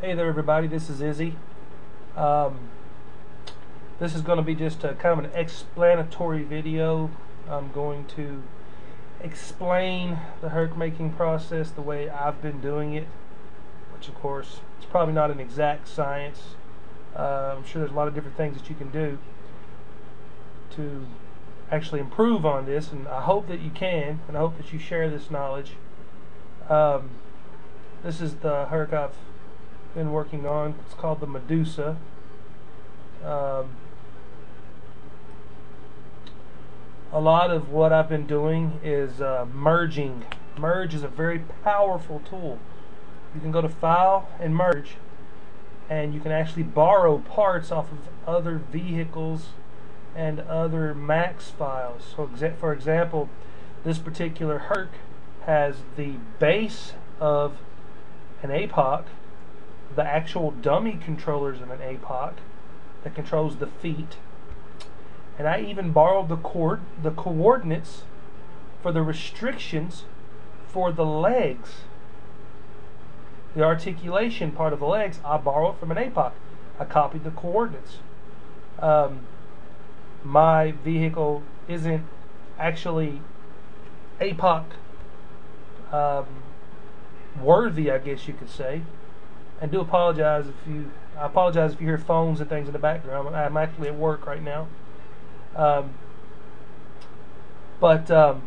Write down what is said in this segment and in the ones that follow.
Hey there everybody, this is Izzy. This is going to be just a kind of an explanatory video. I'm going to explain the herc making process the way I've been doing it, which of course it's probably not an exact science. I'm sure there's a lot of different things that you can do to actually improve on this, and I hope that you can, and I hope that you share this knowledge. This is the herc I've been working on. It's called the Medusa. A lot of what I've been doing is merging. Merge is a very powerful tool. You can go to File and Merge, and you can actually borrow parts off of other vehicles and other max files. So for example, this particular herc has the base of an APOC, the actual dummy controllers of an APOC that controls the feet, and I even borrowed the coordinates for the restrictions for the legs. The articulation part of the legs I borrowed from an APOC. I copied the coordinates. My vehicle isn't actually APOC worthy, I guess you could say. And I apologize if you hear phones and things in the background. I'm actually at work right now. But a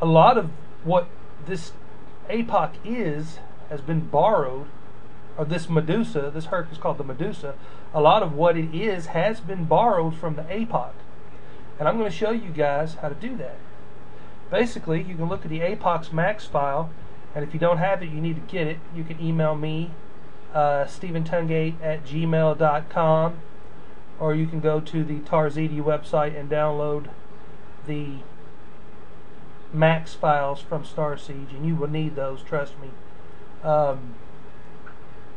lot of what this APOC has been borrowed, or this Medusa, this herc is called the Medusa. A lot of what it is has been borrowed from the APOC. And I'm going to show you guys how to do that. Basically, you can look at the APOC's max file, and if you don't have it, you need to get it. You can email me, steventungate@gmail.com, or you can go to the Starsiege website and download the max files from Starsiege, and you will need those, trust me.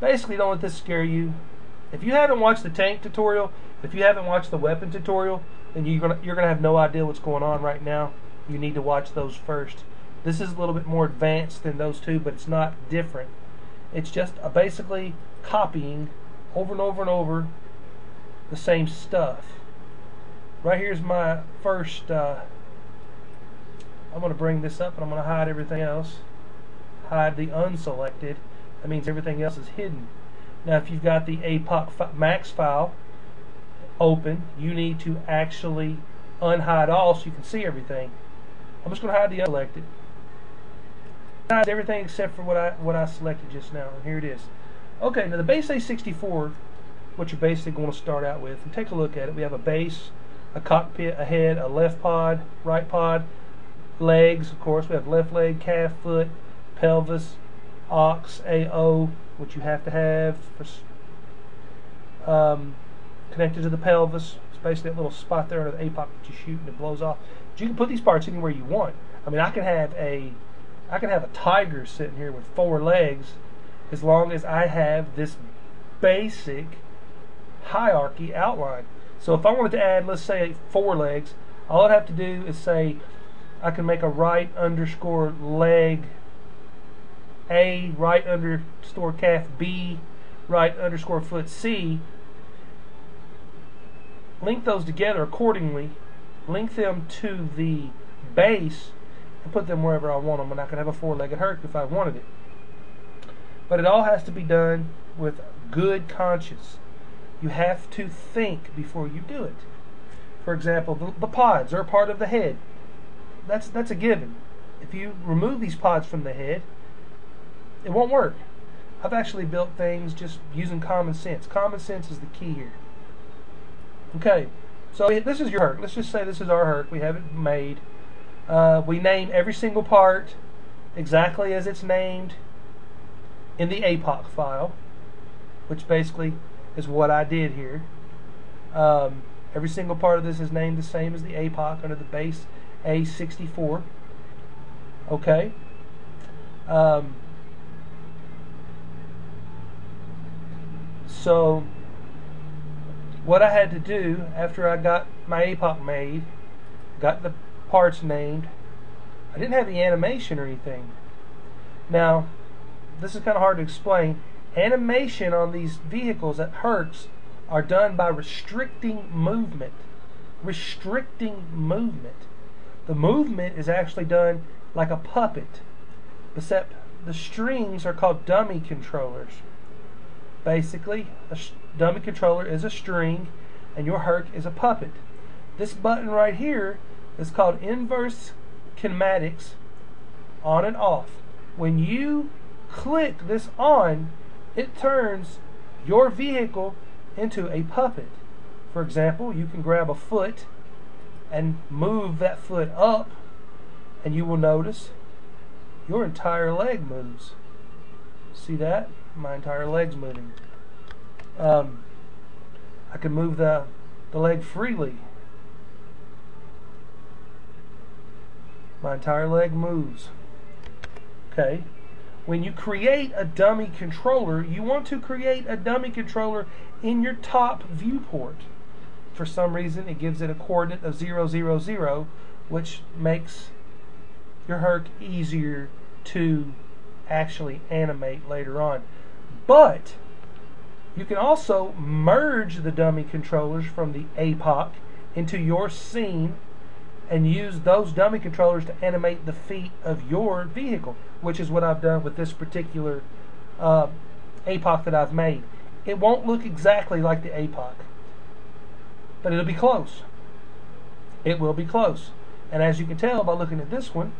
Basically, don't let this scare you. If you haven't watched the tank tutorial, if you haven't watched the weapon tutorial, then you're gonna have no idea what's going on right now. You need to watch those first. This is a little bit more advanced than those two, but it's not different. It's just basically copying over and over and over the same stuff. Right here's my first. I'm going to bring this up, and I'm going to hide everything else. Hide the unselected. That means everything else is hidden. Now, if you've got the APOC max file open, you need to actually unhide all so you can see everything. I'm just going to hide the unselected. Hide everything except for what I selected just now, and here it is. Okay, now the base A64, what you're basically going to start out with, and take a look at it. We have a base, a cockpit, a head, a left pod, right pod, legs, of course. We have left leg, calf, foot, pelvis, ox, AO, which you have to have for, connected to the pelvis. It's basically that little spot there under the APOC that you shoot and it blows off. But you can put these parts anywhere you want. I mean, I can have a tiger sitting here with 4 legs, as long as I have this basic hierarchy outline. So if I wanted to add, let's say, 4 legs, all I'd have to do is say I can make a right underscore leg A, right underscore calf B, right underscore foot C. Link those together accordingly. Link them to the base and put them wherever I want them, and I can have a 4-legged herc if I wanted it. But it all has to be done with good conscience. You have to think before you do it. For example, the pods are a part of the head. That's a given. If you remove these pods from the head, it won't work. I've actually built things just using common sense. Common sense is the key here. Okay, so this is your herc. Let's just say this is our herc. We have it made. We name every single part exactly as it's named in the APOC file, which basically is what I did here. Every single part of this is named the same as the APOC under the base A64. Okay. So what I had to do after I got my APOC made, got the parts named, I didn't have the animation or anything. Now, this is kind of hard to explain. Animation on these vehicles at hercs are done by restricting movement. Restricting movement. The movement is actually done like a puppet, except the strings are called dummy controllers. Basically, a dummy controller is a string, and your herc is a puppet. This button right here is called inverse kinematics, on and off. When you click this on, it turns your vehicle into a puppet. For example, you can grab a foot and move that foot up, and you will notice your entire leg moves. See that? My entire leg's moving. I can move the leg freely. My entire leg moves. Okay. When you create a dummy controller, you want to create a dummy controller in your top viewport. For some reason, it gives it a coordinate of 0, 0, 0, which makes your herc easier to actually animate later on. But you can also merge the dummy controllers from the APOC into your scene and use those dummy controllers to animate the feet of your vehicle, which is what I've done with this particular APOC that I've made. It won't look exactly like the APOC, but it'll be close. It will be close. And as you can tell by looking at this one,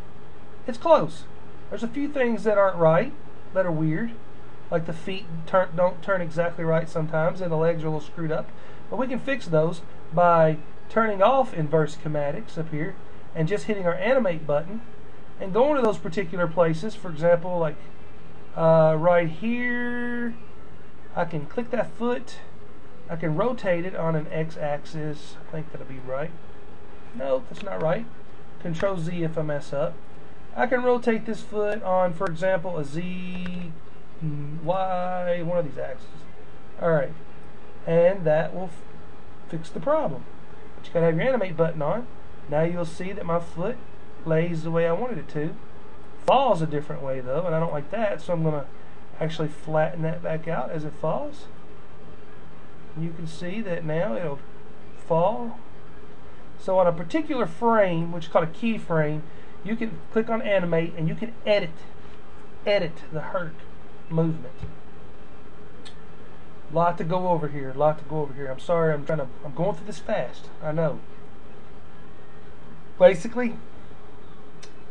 it's close. There's a few things that aren't right, that are weird, like the feet don't turn exactly right sometimes, and the legs are a little screwed up. But we can fix those by turning off inverse kinematics up here and just hitting our animate button and going to those particular places. For example, like right here, I can click that foot. I can rotate it on an x-axis. I think that'll be right. No, that's not right. Control Z if I mess up. I can rotate this foot on, for example, a Z, Y, one of these axes. Alright, and that will fix the problem. But you gotta have your animate button on. Now you'll see that my foot lays the way I wanted it to. Falls a different way though, and I don't like that, so I'm gonna actually flatten that back out as it falls. You can see that now it'll fall. So on a particular frame, which is called a keyframe, you can click on animate and you can edit the herc movement. Lot to go over here, I'm sorry, I'm going through this fast, I know. Basically,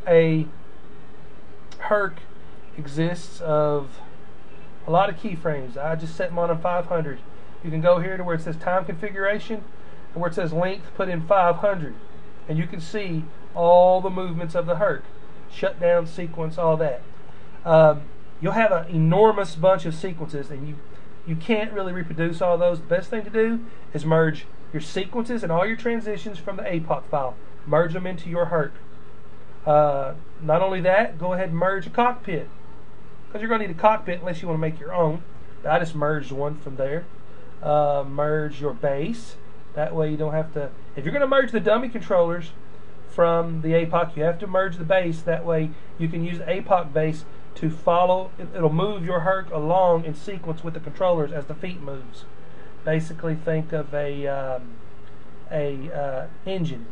a herc exists of a lot of keyframes. I just set mine on 500. You can go here to where it says time configuration, and where it says length, put in 500, and you can see all the movements of the herc, shutdown sequence, all that. You'll have an enormous bunch of sequences, and you can't really reproduce all those. The best thing to do is merge your sequences and all your transitions from the APOC file. Merge them into your herc. Not only that, go ahead and merge a cockpit, because you're going to need a cockpit unless you want to make your own. I just merged one from there. Merge your base. That way you don't have to, if you're going to merge the dummy controllers from the APOC, you have to merge the base. That way you can use the APOC base to follow, it'll move your herc along in sequence with the controllers as the feet moves. Basically think of a engine.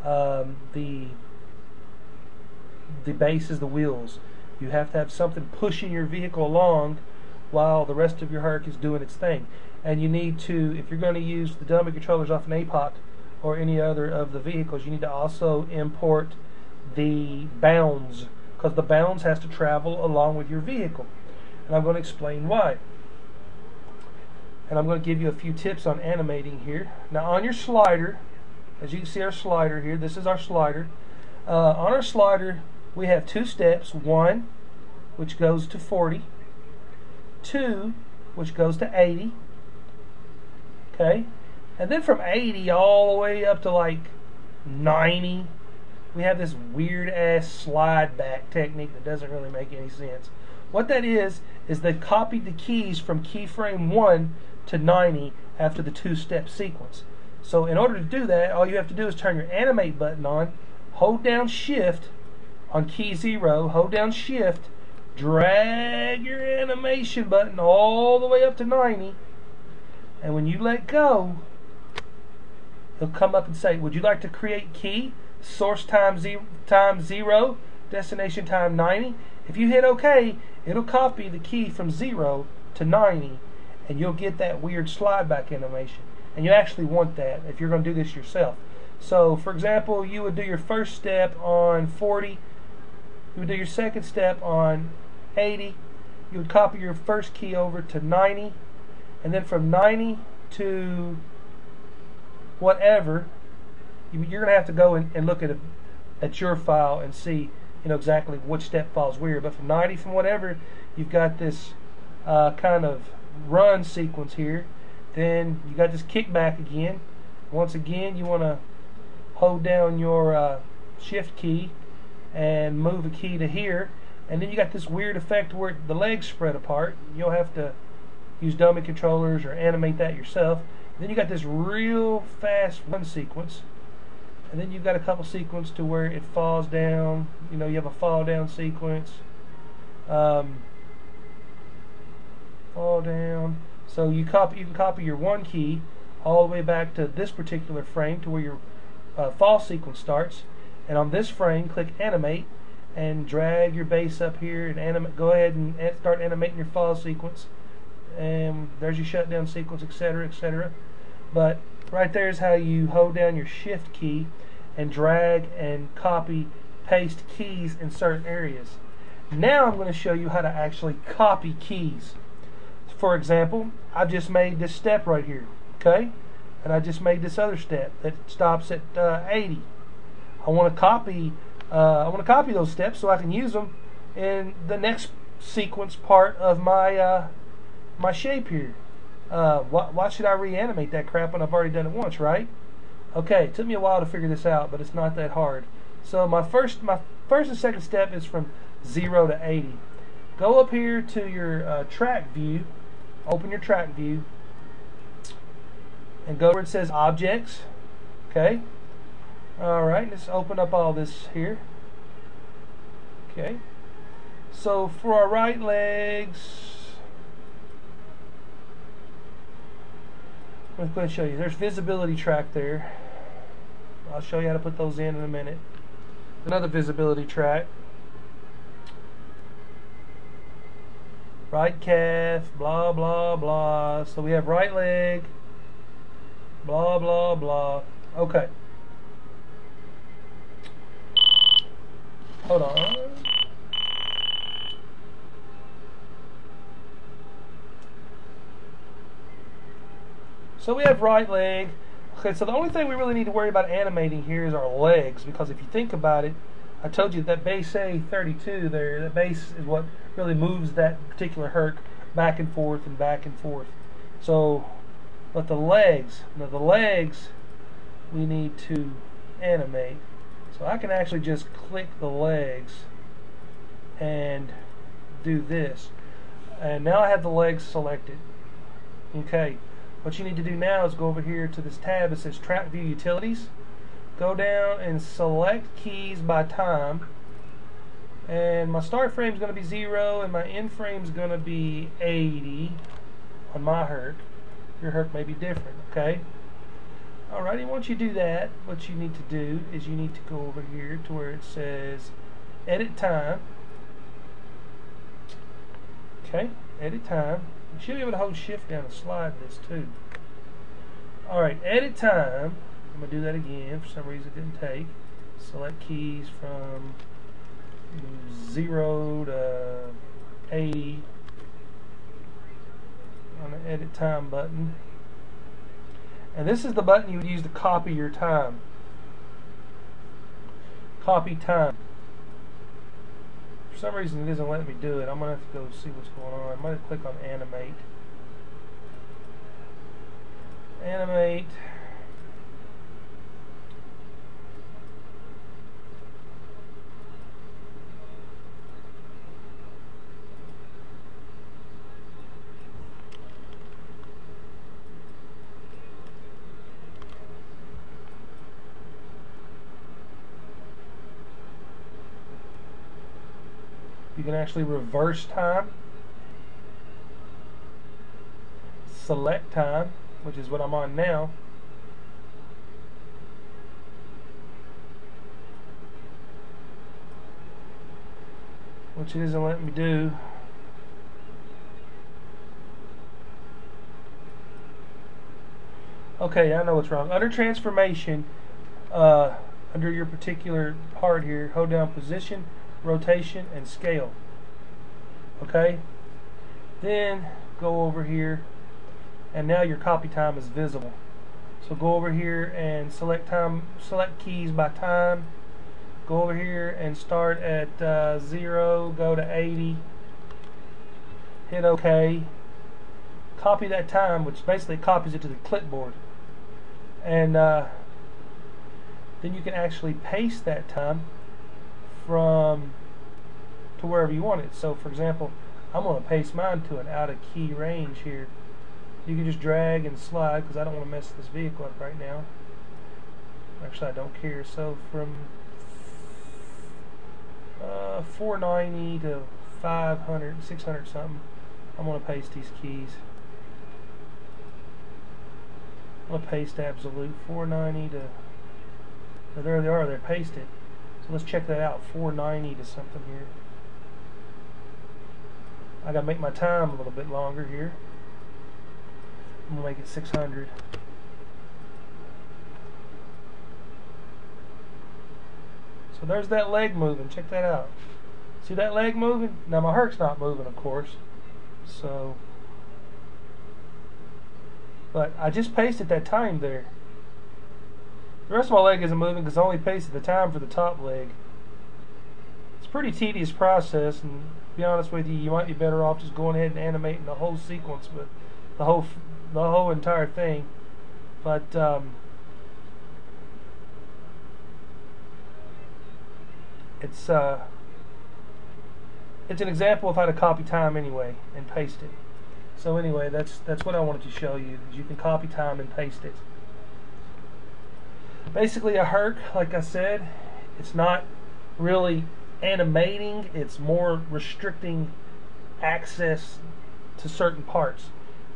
The base is the wheels. You have to have something pushing your vehicle along while the rest of your herc is doing its thing. And you need to, if you're going to use the dummy controllers off an APOC or any other of the vehicles, you need to also import the bounds, because the bounds has to travel along with your vehicle. And I'm going to explain why. And I'm going to give you a few tips on animating here. Now on your slider, as you can see our slider here, this is our slider. On our slider we have two steps. One, which goes to 40. Two, which goes to 80. Okay? And then from 80 all the way up to like 90, we have this weird ass slide back technique that doesn't really make any sense. What that is they've copied the keys from keyframe 1 to 90 after the two-step sequence. So in order to do that, all you have to do is turn your animate button on, hold down shift on key 0, hold down shift, drag your animation button all the way up to 90, and when you let go, it'll come up and say, would you like to create key, source time 0, destination time 90? If you hit OK, it'll copy the key from 0 to 90, and you'll get that weird slide back animation. And you actually want that if you're going to do this yourself. So, for example, you would do your first step on 40, you would do your second step on 80, you would copy your first key over to 90, and then from 90 to whatever, you're going to have to go and look at your file and see, you know, exactly which step falls where. But from 90 from whatever, you've got this kind of run sequence here. Then you got this kickback again. Once again, you want to hold down your shift key and move a key to here, and then you got this weird effect where the legs spread apart. You'll have to use dummy controllers or animate that yourself. Then you got this real fast run sequence, and then you've got a couple sequences to where it falls down. You know, you have a fall down sequence, fall down. So you can copy your one key all the way back to this particular frame to where your fall sequence starts, and on this frame click animate and drag your base up here and animate. Go ahead and start animating your fall sequence, and there's your shutdown sequence, etc., etc. But right there is how you hold down your shift key and drag and copy paste keys in certain areas. Now I'm going to show you how to actually copy keys. For example, I've just made this step right here, okay, and I just made this other step that stops at 80. I want to copy those steps so I can use them in the next sequence part of my my shape here. Why should I reanimate that crap when I've already done it once, right? Okay, it took me a while to figure this out, but it's not that hard. So my first and second step is from 0 to 80. Go up here to your track view, open your track view, and go where it says objects. Okay. Alright, let's open up all this here. Okay. So for our right legs, I'm going to show you. There's visibility track there. I'll show you how to put those in a minute. Another visibility track. Right calf, blah blah blah. So we have right leg, blah blah blah. Okay. Hold on. So we have right leg. Okay, so the only thing we really need to worry about animating here is our legs, because if you think about it, I told you that base A32 there, that base is what really moves that particular herc back and forth and back and forth. So, but the legs, now the legs we need to animate. So I can actually just click the legs and do this. And now I have the legs selected. Okay, what you need to do now is go over here to this tab that says Track View Utilities. Go down and select keys by time. And my start frame is going to be 0 and my end frame is going to be 80 on my herc. Your herc may be different, okay? Alrighty, once you do that, what you need to do is you need to go over here to where it says Edit Time. Okay, Edit Time. You should be able to hold Shift down and slide this too. Alright, Edit Time. I'm going to do that again. For some reason it didn't take. Select keys from 0 to 80 on the Edit Time button. And this is the button you would use to copy your time. Copy time. For some reason it isn't letting me do it. I'm going to have to go see what's going on. I might have to click on Animate. Animate. You can actually reverse time, select time, which is what I'm on now. Which it isn't letting me do. Okay, I know what's wrong. Under transformation, under your particular part here, hold down position, rotation, and scale. Okay? Then go over here, and now your copy time is visible. So go over here and select time, select keys by time. Go over here and start at 0, go to 80, hit OK. Copy that time, which basically copies it to the clipboard. And then you can actually paste that time from to wherever you want it. So for example, I'm going to paste mine to an out of key range here. You can just drag and slide, because I don't want to mess this vehicle up right now. Actually, I don't care. So from 490 to 500, 600 something, I'm going to paste these keys. I'm going to paste absolute 490 to, there they are, they're pasted. So let's check that out, 490 to something here. I got to make my time a little bit longer here. I'm going to make it 600. So there's that leg moving. Check that out. See that leg moving? Now my herc's not moving, of course. So, but I just pasted that time there. The rest of my leg isn't moving because I only pasted the time for the top leg. It's a pretty tedious process, and to be honest with you, you might be better off just going ahead and animating the whole sequence, but the whole entire thing. But it's an example of how to copy time anyway and paste it. So anyway, that's what I wanted to show you, is you can copy time and paste it. Basically a herc, like I said, it's not really animating, it's more restricting access to certain parts.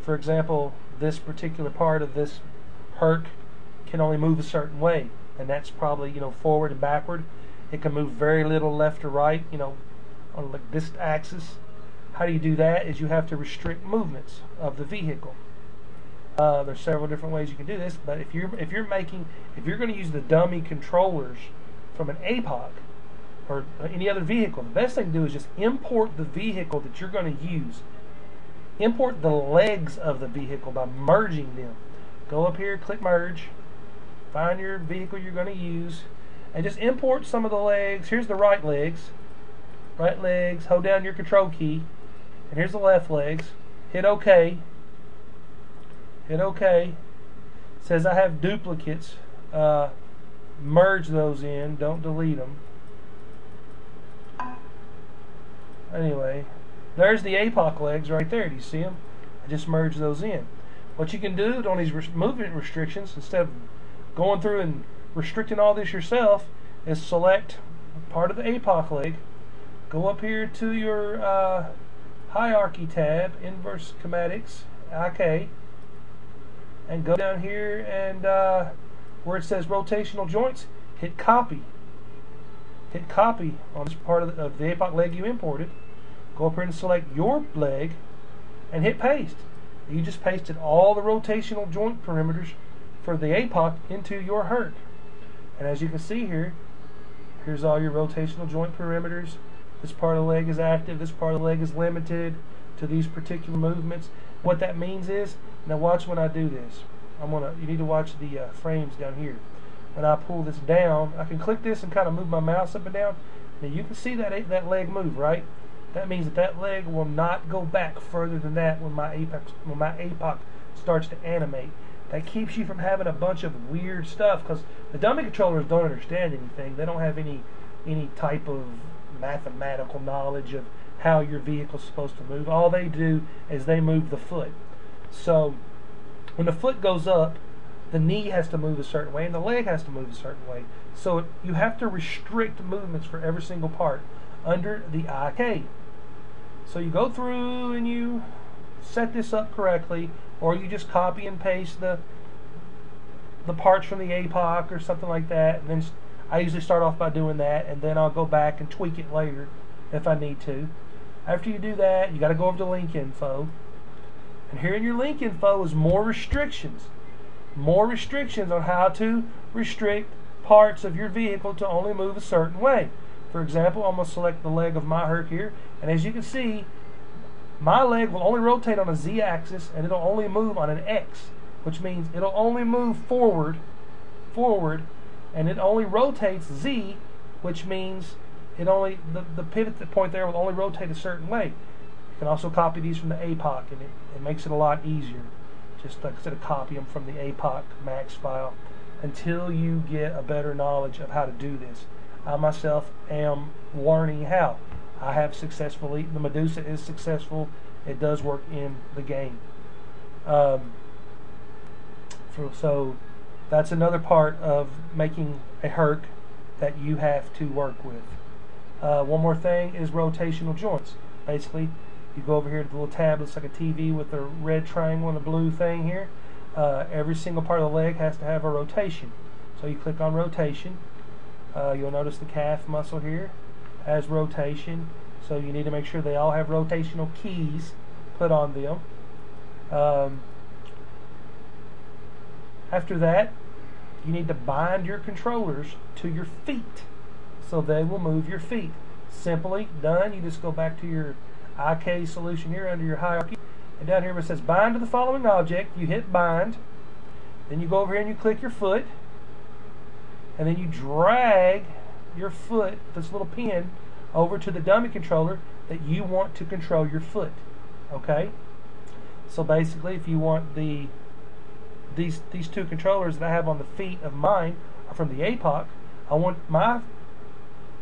For example, this particular part of this herc can only move a certain way, and that's probably, you know, forward and backward. It can move very little left or right, you know, on like this axis. How do you do that? Is you have to restrict movements of the vehicle. There's several different ways you can do this, but if you're going to use the dummy controllers from an APOC or any other vehicle, the best thing to do is just import the vehicle that you're going to use. Import the legs of the vehicle by merging them. Go up here, click merge, find your vehicle you're going to use, and just import some of the legs. Here's the right legs. Right legs, hold down your control key, and here's the left legs. Hit OK. Hit OK. It says I have duplicates. Merge those in, don't delete them. Anyway, there's the APOC legs right there. Do you see them? I just merged those in. What you can do on these movement restrictions, instead of going through and restricting all this yourself, is select part of the APOC leg, go up here to your hierarchy tab, inverse schematics, OK, and go down here and where it says rotational joints, hit copy. Hit copy on this part of the APOC leg you imported. Go up here and select your leg and hit paste. You just pasted all the rotational joint perimeters for the APOC into your herc. And as you can see here, here's all your rotational joint perimeters. This part of the leg is active, this part of the leg is limited to these particular movements. What that means is, now watch when I do this. You need to watch the frames down here. When I pull this down, I can click this and kind of move my mouse up and down. Now you can see that leg move, right? That means that leg will not go back further than that when my APOC starts to animate. That keeps you from having a bunch of weird stuff, because the dummy controllers don't understand anything. They don't have any type of mathematical knowledge of how your vehicle's supposed to move. All they do is they move the foot. So when the foot goes up, the knee has to move a certain way and the leg has to move a certain way. So you have to restrict movements for every single part under the IK. So you go through and you set this up correctly, or you just copy and paste the parts from the APOC or something like that. And then I usually start off by doing that, and then I'll go back and tweak it later if I need to. After you do that, you got to go over to link info. And here in your link info is more restrictions. More restrictions on how to restrict parts of your vehicle to only move a certain way. For example, I'm going to select the leg of my herc here, and as you can see, my leg will only rotate on a Z-axis, and it'll only move on an X, which means it'll only move forward, and it only rotates Z, which means it only the pivot point there will only rotate a certain way. You can also copy these from the APOC, and it makes it a lot easier. Just like instead of copy them from the APOC max file, until you get a better knowledge of how to do this. I myself am learning how. I have successfully. The Medusa is successful. It does work in the game. So that's another part of making a herc that you have to work with. One more thing is rotational joints. Basically, you go over here to the little tab, looks like a TV with a red triangle and a blue thing here. Every single part of the leg has to have a rotation. So you click on rotation. You'll notice the calf muscle here has rotation. So you need to make sure they all have rotational keys put on them. After that, you need to bind your controllers to your feet so they will move your feet. Simply done. You just go back to your IK solution here under your hierarchy, and down here where it says bind to the following object, you hit bind. Then you go over here and you click your foot, and then you drag your foot, this little pin, over to the dummy controller that you want to control your foot. Okay? So basically, if you want these two controllers that I have on the feet of mine are from the APOC, I want my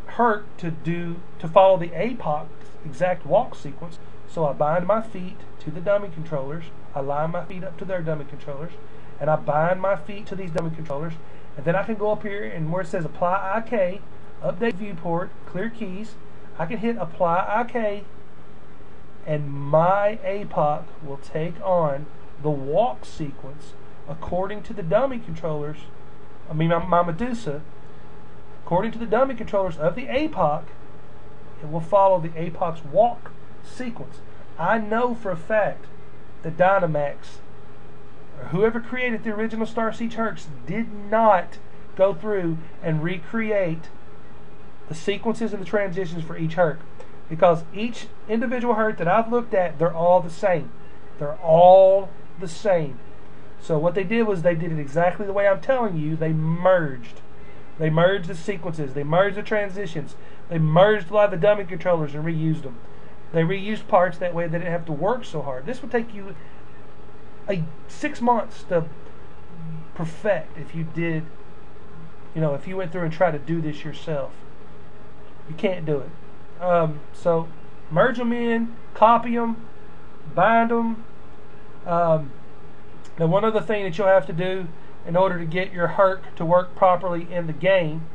herc to follow the APOC's exact walk sequence. So I bind my feet to the dummy controllers, I line my feet up to their dummy controllers, and I bind my feet to these dummy controllers, and then I can go up here and where it says apply IK, update viewport, clear keys, I can hit apply IK, and my APOC will take on the walk sequence according to the dummy controllers, my Medusa, according to the dummy controllers of the APOC. It will follow the APOC's walk sequence. I know for a fact that Dynamax, or whoever created the original Starsiege hercs, did not go through and recreate the sequences and the transitions for each herc, because each individual herc that I've looked at, they're all the same. They're all the same. So what they did was they did it exactly the way I'm telling you. They merged. They merged the sequences. They merged the transitions. They merged a lot of the dummy controllers and reused them. They reused parts that way they didn't have to work so hard. This would take you 6 months to perfect if you did, if you went through and tried to do this yourself. You can't do it. So merge them in, copy them, bind them. Now one other thing that you'll have to do in order to get your herc to work properly in the game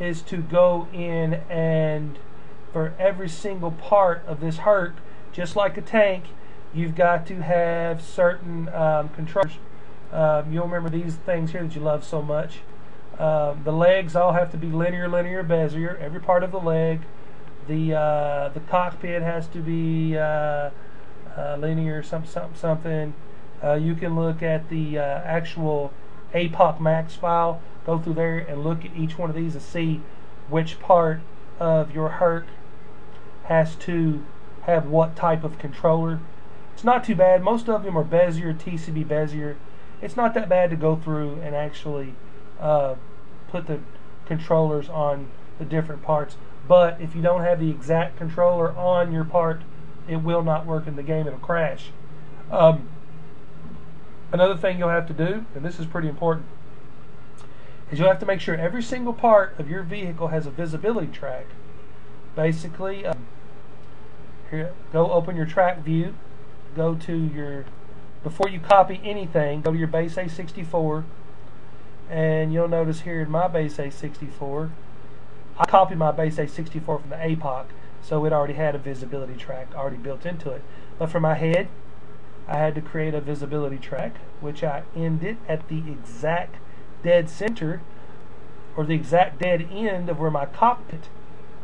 is to go in and for every single part of this herc, just like a tank, you've got to have certain controllers. You'll remember these things here that you love so much. The legs all have to be linear, Bezier. Every part of the leg. The cockpit has to be linear, something. You can look at the actual APOC Max file. Go through there and look at each one of these and see which part of your herc has to have what type of controller. It's not too bad. Most of them are Bezier, TCB Bezier. It's not that bad to go through and actually put the controllers on the different parts. But if you don't have the exact controller on your part, it will not work in the game. It'll crash. Another thing you'll have to do, and this is pretty important, is you'll have to make sure every single part of your vehicle has a visibility track. Basically, here, go open your track view, go to your, before you copy anything, go to your base A64, and you'll notice here in my base A64, I copy my base A64 from the APOC. So it already had a visibility track already built into it. But for my head, I had to create a visibility track, which I ended at the exact dead center, or the exact dead end of where my cockpit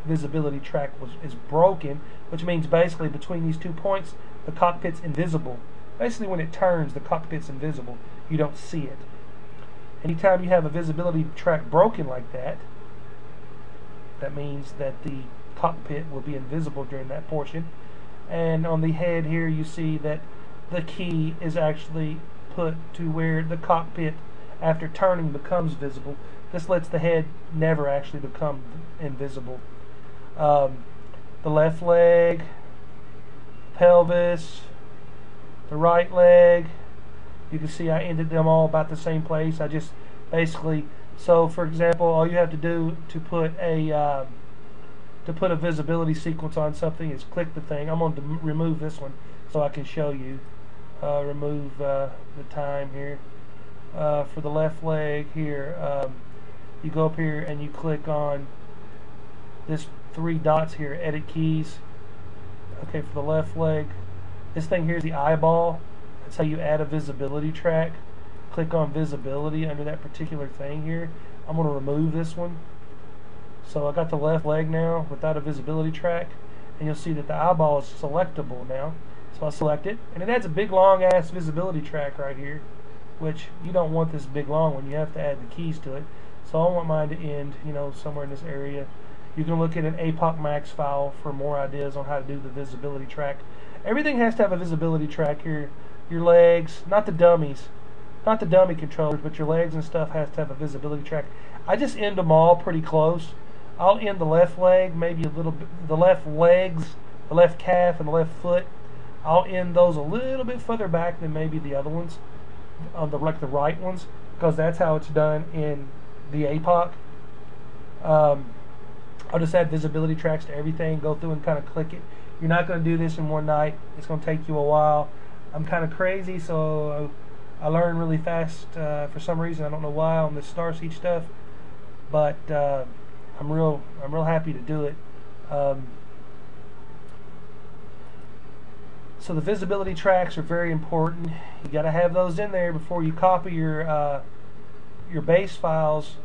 visibility track is broken, which means basically between these 2 points, the cockpit's invisible. Basically, when it turns, the cockpit's invisible. You don't see it. Anytime you have a visibility track broken like that, that means that the cockpit will be invisible during that portion. And on the head here, you see that the key is actually put to where the cockpit, after turning, becomes visible. This lets the head never actually become invisible. The left leg, pelvis, the right leg, you can see I ended them all about the same place. I just basically, so for example, all you have to do to put a visibility sequence on something is click the thing. I'm going to remove this one so I can show you. Remove the time here. For the left leg here, you go up here and you click on this 3 dots here, edit keys. Okay, for the left leg, this thing here is the eyeball. That's how you add a visibility track. Click on visibility under that particular thing here. I'm going to remove this one. So I got the left leg now without a visibility track, and you'll see that the eyeball is selectable now. So I'll select it, and it adds a big long ass visibility track right here, which you don't want this big long one. You have to add the keys to it. So I want mine to end, somewhere in this area. You can look at an APOC Max file for more ideas on how to do the visibility track. Everything has to have a visibility track here. Your legs, not the dummies, not the dummy controllers, but your legs and stuff has to have a visibility track. I just end them all pretty close. I'll end the left leg, maybe a little bit, the left legs, the left calf, and the left foot. I'll end those a little bit further back than maybe the other ones, like the right ones, because that's how it's done in the APOC. I'll just add visibility tracks to everything, go through and kind of click it. You're not going to do this in one night. It's going to take you a while. I'm kind of crazy, so I learn really fast for some reason. I don't know why on this Starsiege stuff, but I'm real happy to do it. So the visibility tracks are very important. You got to have those in there before you copy your base files,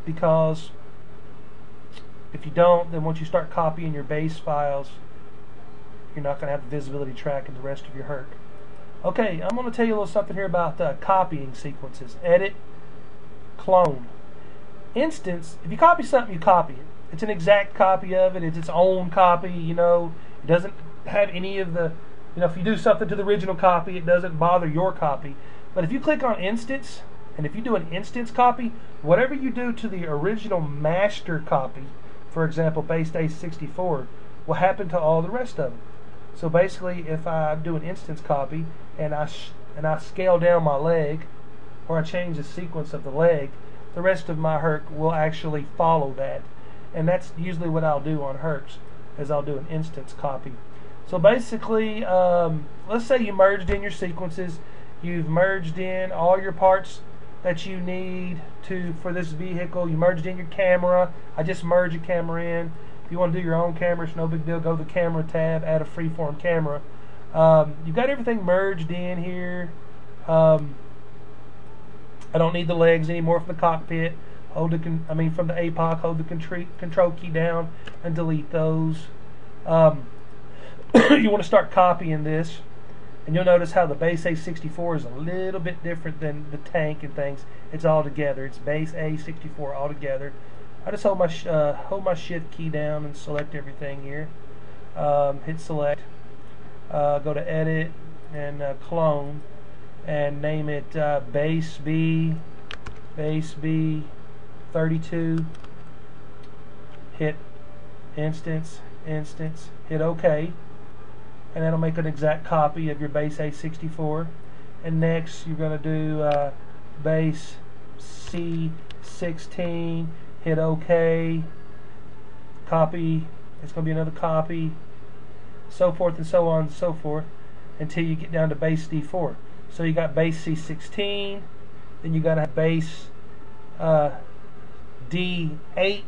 because if you don't, then once you start copying your base files, you're not going to have the visibility track in the rest of your herc. Okay, I'm going to tell you a little something here about copying sequences. Edit, clone. Instance, if you copy something, you copy it. It's an exact copy of it. It's its own copy, It doesn't have any of the, if you do something to the original copy, it doesn't bother your copy. But if you click on instance, and if you do an instance copy, whatever you do to the original master copy, for example, base A64, will happen to all the rest of them. So basically, if I do an instance copy and I scale down my leg, or I change the sequence of the leg, the rest of my herc will actually follow that. And that's usually what I'll do on hercs, is I'll do an instance copy. So basically, let's say you merged in your sequences, you've merged in all your parts that you need for this vehicle, you merged in your camera. I just merged your camera in. If you want to do your own camera, it's no big deal. Go to the camera tab, add a freeform camera. You've got everything merged in here. I don't need the legs anymore from the cockpit. From the APOC, hold the control key down and delete those. You want to start copying this, and you'll notice how the base A64 is a little bit different than the tank and things. It's all together. It's base A64 all together. I just hold my shift key down and select everything here. Hit select. Go to edit and clone, and name it base B 32. Hit instance. Hit OK, and that'll make an exact copy of your base A64. And next you're going to do base C16. Hit OK, copy, it's going to be another copy, so forth and so on and so forth, until you get down to base D4. So you got base C16, then you got to have base D8,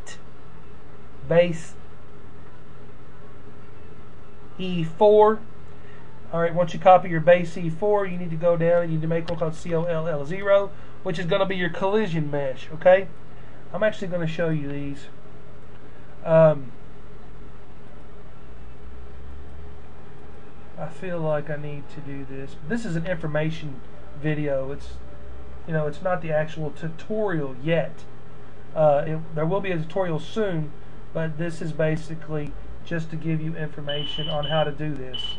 base E4. Alright, once you copy your base E4, you need to go down and you need to make one called COLL0, which is going to be your collision mesh, okay? I'm actually going to show you these. I feel like I need to do this. This is an information video. It's, you know, it's not the actual tutorial yet. There will be a tutorial soon, but this is basically just to give you information on how to do this.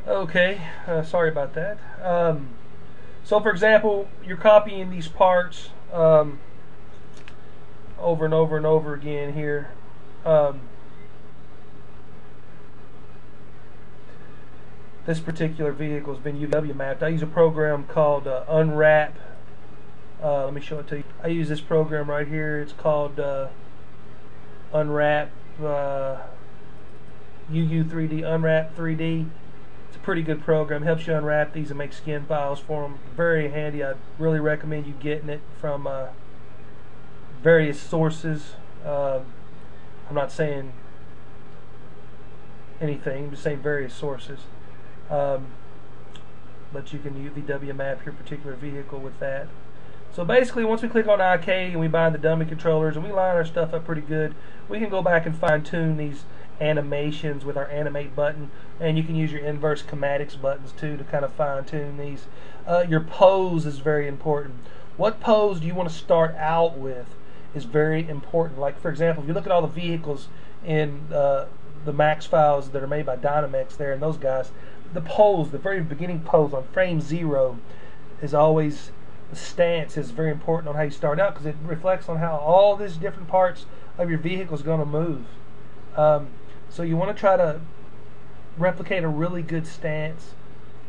Okay, sorry about that. So for example, you're copying these parts over and over and over again here. This particular vehicle has been UV mapped. I use a program called Unwrap. Let me show it to you. I use this program right here. It's called Unwrap UU3D, Unwrap 3D. It's a pretty good program. Helps you unwrap these and make skin files for them. Very handy. I really recommend you getting it from various sources. I'm not saying anything. I'm just saying various sources. But you can UVW map your particular vehicle with that. So basically, once we click on IK and we buy the dummy controllers and we line our stuff up pretty good, we can go back and fine-tune these animations with our animate button, and you can use your inverse schematics buttons too to kind of fine-tune these. Your pose is very important. What pose do you want to start out with is very important. Like for example, if you look at all the vehicles in the max files that are made by Dynamex there and those guys, the pose, the very beginning pose on frame 0 is always, the stance is very important on how you start out because it reflects on how all these different parts of your vehicle is going to move. So you want to try to replicate a really good stance.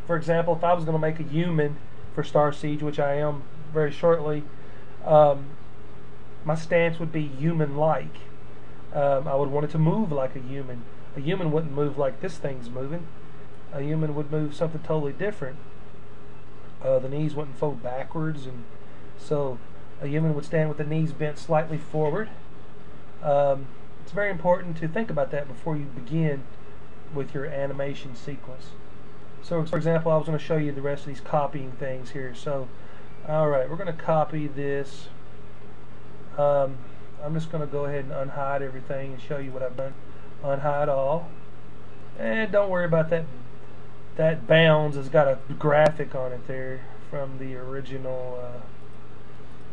For example, if I was going to make a human for Starsiege, which I am very shortly, my stance would be human-like. I would want it to move like a human. A human wouldn't move like this thing's moving. A human would move something totally different. The knees wouldn't fold backwards, and so a human would stand with the knees bent slightly forward. It's very important to think about that before you begin with your animation sequence. So for example, I was going to show you the rest of these copying things here. So alright, we're going to copy this. I'm just going to go ahead and unhide everything and show you what I've done. Unhide all. And don't worry about that. That bounds has got a graphic on it there from the original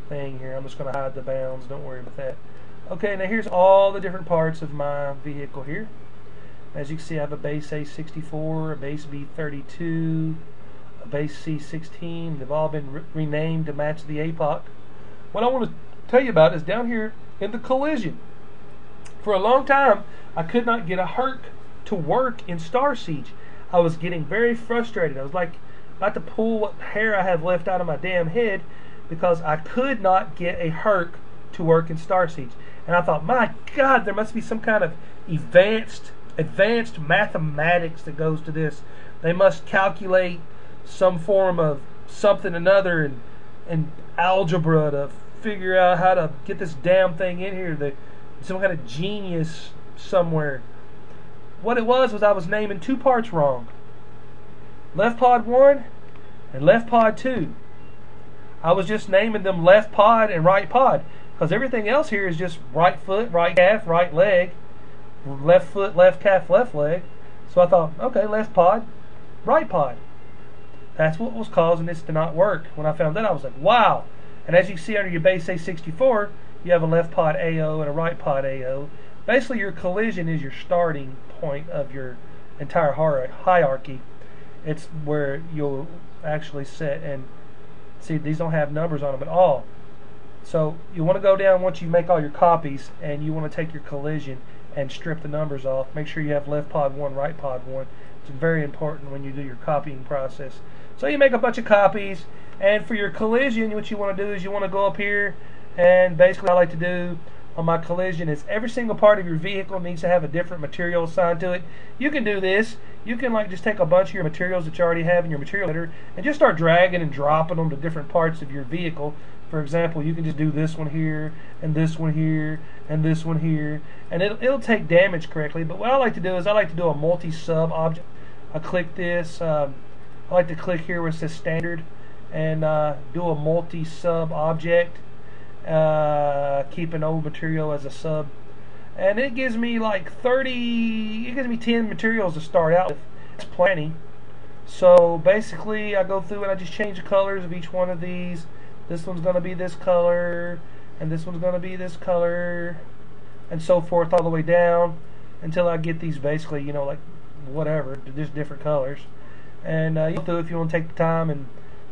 thing here. I'm just going to hide the bounds. Don't worry about that. Okay, now here's all the different parts of my vehicle here. As you can see, I have a base A64, a base B32, a base C16. They've all been renamed to match the APOC. What I want to tell you about is down here in the collision. For a long time, I could not get a herc to work in Starsiege. I was getting very frustrated. I was like about to pull what hair I have left out of my damn head because I could not get a herc to work in Starsiege. And I thought, my God, there must be some kind of advanced mathematics that goes to this. They must calculate some form of something or another and algebra to figure out how to get this damn thing in here. Some kind of genius somewhere. What it was I was naming two parts wrong. Left pod 1 and left pod 2. I was just naming them left pod and right pod because everything else here is just right foot, right calf, right leg, left foot, left calf, left leg. So I thought, okay, left pod, right pod. That's what was causing this to not work. When I found that, I was like, wow. And as you see under your base A64, you have a left pod AO and a right pod AO. Basically, your collision is your starting point of your entire hierarchy. It's where you'll actually set, and see, these don't have numbers on them at all. So you want to go down once you make all your copies, and you want to take your collision and strip the numbers off. Make sure you have left pod 1, right pod 1. It's very important when you do your copying process. So you make a bunch of copies, and for your collision, what you want to do is you want to go up here, and basically I like to do on my collision is every single part of your vehicle needs to have a different material assigned to it. You can do this. You can like just take a bunch of your materials that you already have in your material editor and just start dragging and dropping them to different parts of your vehicle. For example, you can just do this one here, and this one here, and this one here, and it'll take damage correctly. But what I like to do is I like to do a multi-sub object. I click this. I like to click here where it says standard, and do a multi-sub object. Keep an old material as a sub, and it gives me like 30. It gives me 10 materials to start out with. It's plenty. So basically, I go through and I just change the colors of each one of these. This one's going to be this color, and this one's going to be this color, and so forth all the way down until I get these basically, you know, like whatever, just different colors. And you go through if you want to take the time and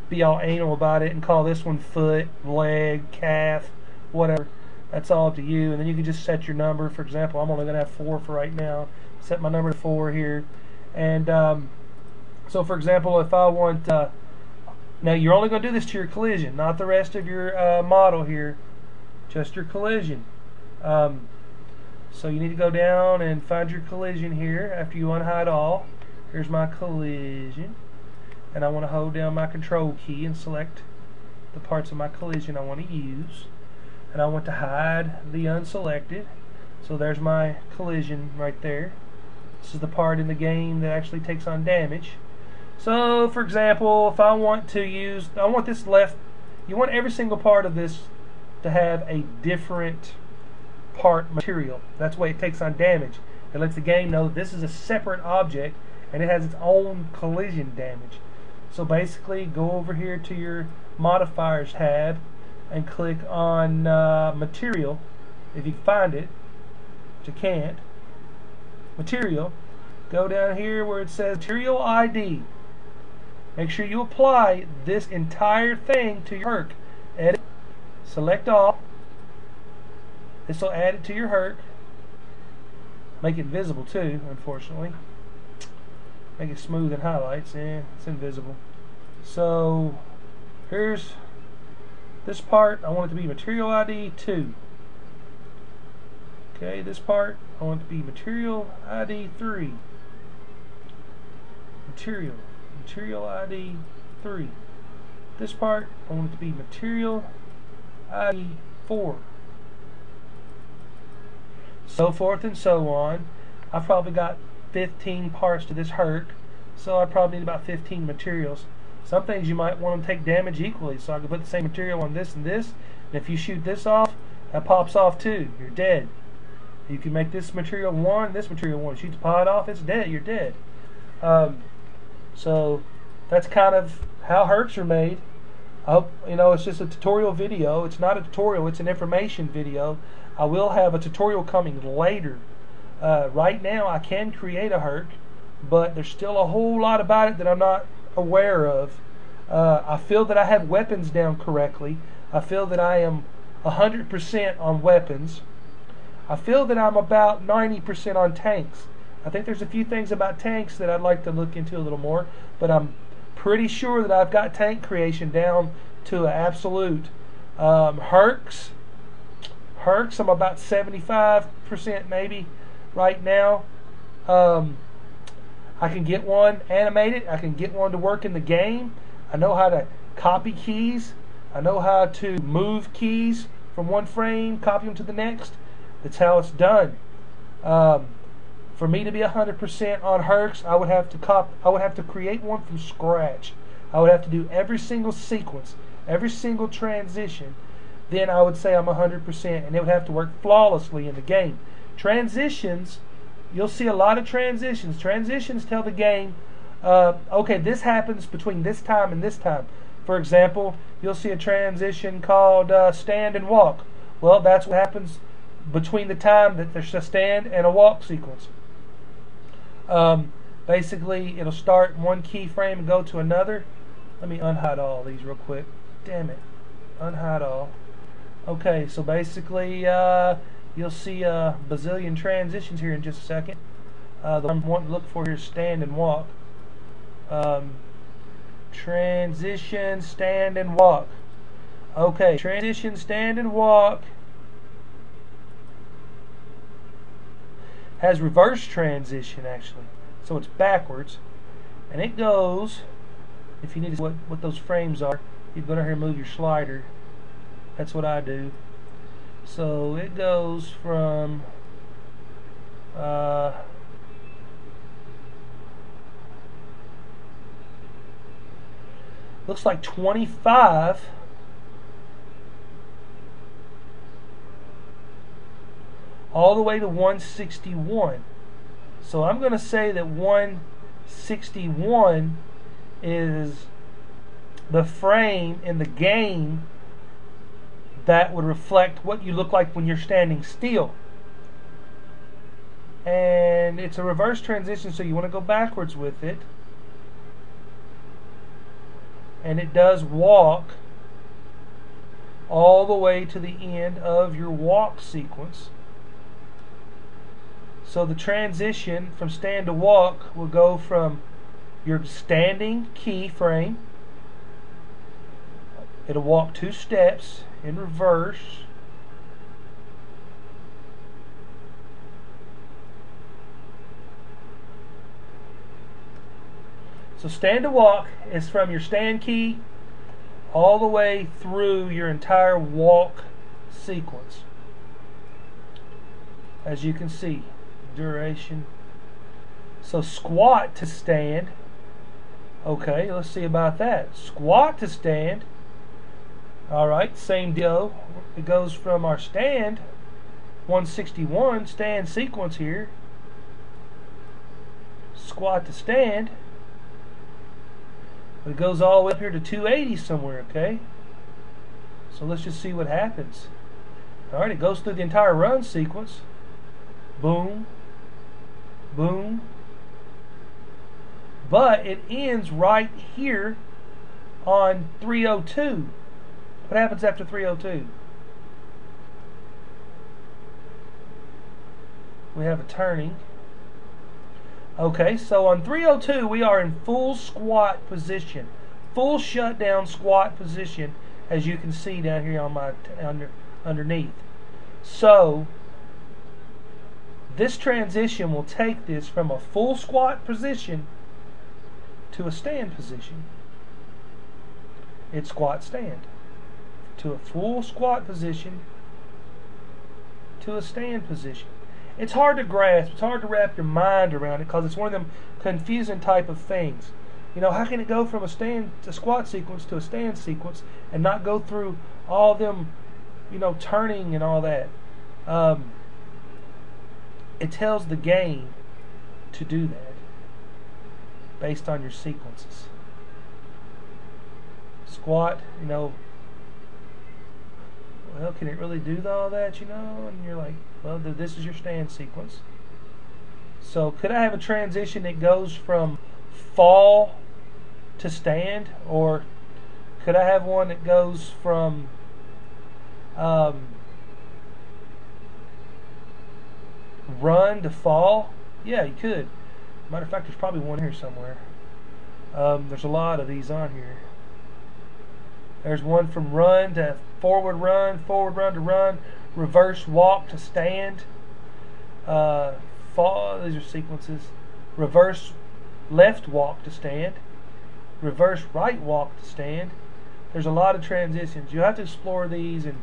be all anal about it and call this one foot, leg, calf, whatever. That's all up to you. And then you can just set your number. For example, I'm only going to have 4 for right now. Set my number to 4 here. And so for example, if I want now you're only going to do this to your collision, not the rest of your model here, just your collision. So you need to go down and find your collision here after you unhide all. Here's my collision, and I want to hold down my control key and select the parts of my collision I want to use, and I want to hide the unselected. So there's my collision right there. This is the part in the game that actually takes on damage. So for example, if I want to use, I want this left, you want every single part of this to have a different part material. That's why it takes on damage. It lets the game know this is a separate object and it has its own collision damage. So basically, go over here to your modifiers tab and click on material if you can find it, but you can't. Material. Go down here where it says material ID. Make sure you apply this entire thing to your herc. Edit, select all. This will add it to your herc. Make it visible too, unfortunately. Make it smooth and highlights. It's invisible. So here's this part. I want it to be material ID 2. Okay, this part I want it to be material ID 3. Material ID 3. This part I want it to be material ID 4. So forth and so on. I've probably got 15 parts to this herc, so I probably need about 15 materials. Some things you might want to take damage equally, so I can put the same material on this and this, and if you shoot this off, that pops off too. You're dead. You can make this material 1, this material 1. Shoot the pod off, it's dead. You're dead. So that's kind of how hercs are made. I hope you know it's just a tutorial video. It's not a tutorial, it's an information video. I will have a tutorial coming later. Right now I can create a herc, but there's still a whole lot about it that I'm not aware of. I feel that I have weapons down correctly. I feel that I am 100% on weapons. I feel that I'm about 90% on tanks. I think there's a few things about tanks that I'd like to look into a little more, but I'm pretty sure that I've got tank creation down to an absolute. Hercs, I'm about 75% maybe right now. I can get one animated. I can get one to work in the game. I know how to copy keys. I know how to move keys from one frame, copy them to the next. That's how it's done. For me to be 100% on hercs, I would have to create one from scratch. I would have to do every single sequence, every single transition. Then I would say I'm 100%, and it would have to work flawlessly in the game. Transitions, you'll see a lot of transitions. Transitions tell the game, okay, this happens between this time and this time. For example, you'll see a transition called stand and walk. Well, that's what happens between the time that there's a stand and a walk sequence. Basically, it'll start one keyframe and go to another. Let me unhide all these real quick. Damn it. Unhide all. Okay, so basically, you'll see a bazillion transitions here in just a second. The one I'm wanting to look for here is stand and walk. Transition, stand and walk. Okay, transition, stand and walk. has reverse transition actually, so it's backwards, and it goes. If you need to see what those frames are, you go down here and move your slider. That's what I do. So it goes from looks like 25 all the way to 161. So I'm going to say that 161 is the frame in the game that would reflect what you look like when you're standing still. And it's a reverse transition, so you want to go backwards with it. And it does walk all the way to the end of your walk sequence. So the transition from stand to walk will go from your standing keyframe. It'll walk 2 steps in reverse. So stand to walk is from your stand key all the way through your entire walk sequence. As you can see, duration. So squat to stand. Okay, let's see about that. Squat to stand. Alright, same deal. It goes from our stand 161 stand sequence here. Squat to stand. But it goes all the way up here to 280 somewhere, okay? So let's just see what happens. Alright, it goes through the entire run sequence. Boom. Boom. But it ends right here on 302. What happens after 302? We have a turning. Okay, so on 302 we are in full squat position, full shutdown squat position, as you can see down here on my underneath. So this transition will take this from a full squat position to a stand position. It's squat stand to a full squat position to a stand position. It's hard to grasp. It's hard to wrap your mind around it because it's one of them confusing type of things. You know, how can it go from a squat sequence to a stand sequence and not go through all them, you know, turning and all that? It tells the game to do that based on your sequences. Squat, you know, well, can it really do all that, you know? And you're like, well, this is your stand sequence. So could I have a transition that goes from fall to stand? Or could I have one that goes from run to fall? Yeah, you could. Matter of fact, there's probably one here somewhere. There's a lot of these on here. There's one from run to forward run to run, reverse walk to stand, fall, these are sequences, reverse left walk to stand, reverse right walk to stand. There's a lot of transitions. You have to explore these and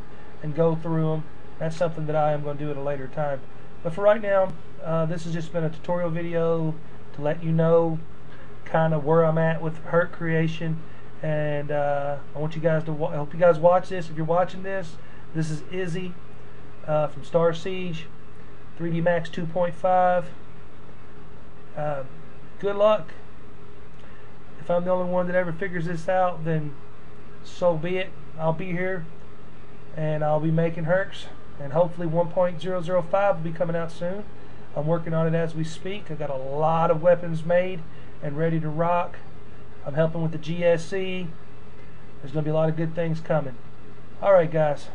go through them. That's something that I am going to do at a later time. But for right now, this has just been a tutorial video to let you know kind of where I'm at with herc creation. And I want you guys to I hope you guys watch this. If you're watching this, this is Izzy from Starsiege 3D Max 2.5. Good luck. If I'm the only one that ever figures this out, then so be it. I'll be here and I'll be making hercs, and hopefully 1.005 will be coming out soon. I'm working on it as we speak. I got a lot of weapons made and ready to rock. I'm helping with the GSE. There's going to be a lot of good things coming. Alright guys,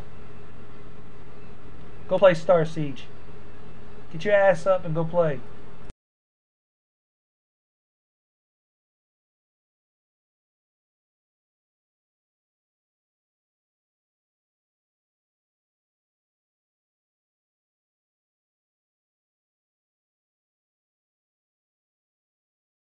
go play Starsiege. Get your ass up and go play.